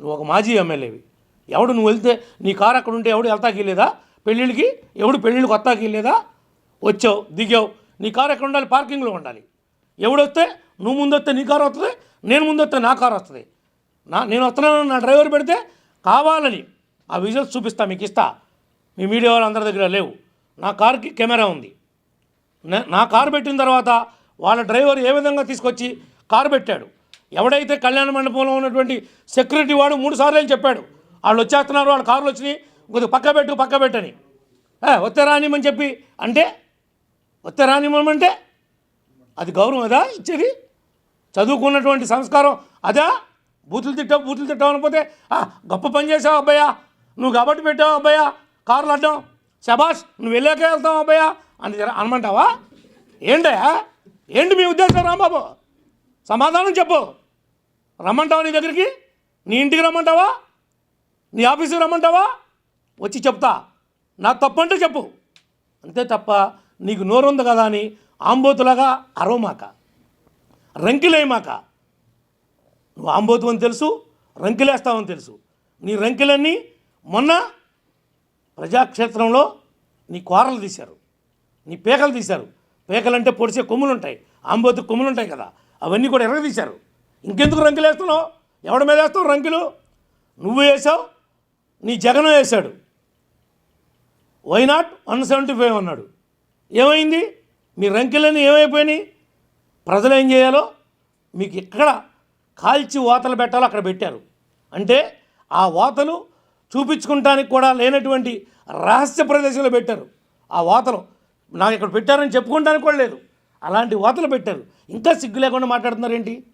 నువ్వు ఒక మాజీ ఎమ్మెల్యేవి. ఎవడు నువ్వు వెళ్తే నీ కారు అక్కడ ఉంటే ఎవడు వెళ్తాకి వెళ్ళేదా? పెళ్ళిళ్ళకి ఎవడు పెళ్ళిళ్ళకి వస్తాకి వెళ్ళేదా? వచ్చావు, దిగావు, నీ కారు ఎక్కడ ఉండాలి? పార్కింగ్లో ఉండాలి. ఎవడొస్తే నువ్వు ముందు వస్తే నీ కారు వస్తుంది, నేను ముందు వస్తే నా కారు వస్తుంది. నేను వస్తున్నాను నా డ్రైవర్ పెడితే కావాలని ఆ విజువల్స్ చూపిస్తా, మీకు ఇస్తా. మీ మీడియా వాళ్ళందరి దగ్గర లేవు. నా కారుకి కెమెరా ఉంది. నా కారు పెట్టిన తర్వాత వాళ్ళ డ్రైవర్ ఏ విధంగా తీసుకొచ్చి కారు పెట్టాడు. ఎవడైతే కళ్యాణ మండపంలో ఉన్నటువంటి సెక్యూరిటీ వాడు 3 సార్లు చెప్పాడు, వాళ్ళు వచ్చేస్తున్నారు, వాళ్ళ కార్లు వచ్చినాయి, కొద్దిగా పక్క పెట్టని. వస్తే రానిమని చెప్పి అంటే వస్తే రానిమంటే అది గౌరవం అదా ఇచ్చేది? చదువుకున్నటువంటి సంస్కారం అదా? బూతులు తిట్టావు అనకపోతే గొప్ప పని చేసావు అబ్బాయా, నువ్వు కాబట్టి పెట్టావు అబ్బాయా కార్లు అడ్డం, శబాష్ నువ్వు వెళ్ళాకే వెళ్తావు అబ్బాయా అని అనమంటావా? ఏంటి మీ ఉద్దేశం? రాంబాబు సమాధానం చెప్పు. రమ్మంటావా? నీ దగ్గరికి, నీ ఇంటికి రమ్మంటావా? నీ ఆఫీసుకి రమ్మంటావా? వచ్చి చెప్తా. నా తప్పు అంటే చెప్పు, అంతే తప్ప నీకు నోరుంది కదా అని ఆంబోతులాగా అరవమాక, రంకిలేయమాక. నువ్వు ఆంబోతు అని తెలుసు, రంకిలేస్తావని తెలుసు. నీ రంకిలన్నీ మొన్న ప్రజాక్షేత్రంలో నీ కూరలు తీశారు, నీ పేకలు తీశారు. పేకలంటే పొడిచే కొమ్ములు ఉంటాయి, ఆంబోతు కొమ్ములు ఉంటాయి కదా, అవన్నీ కూడా ఎరగదీశారు. ఇంకెందుకు రంకిలేస్తున్నావు? ఎవడి మీద వేస్తావు రంకిలు? నువ్వు వేసావు, నీ జగన్ వేశాడు. వై నాట్ 175 అన్నాడు. ఏమైంది? మీ రంకిలన్నీ ఏమైపోయినాయి? ప్రజలు ఏం చేయాలో మీకు ఎక్కడ కాల్చి వాతలు పెట్టాలో అక్కడ పెట్టారు. అంటే ఆ వాతలు చూపించుకుంటానికి కూడా లేనటువంటి రహస్య ప్రదేశంలో పెట్టారు. ఆ వాతలు నాకు ఇక్కడ పెట్టారని చెప్పుకుంటానికి కూడా లేదు, అలాంటి వాతలు పెట్టారు. ఇంకా సిగ్గు లేకుండా మాట్లాడుతున్నారేంటి?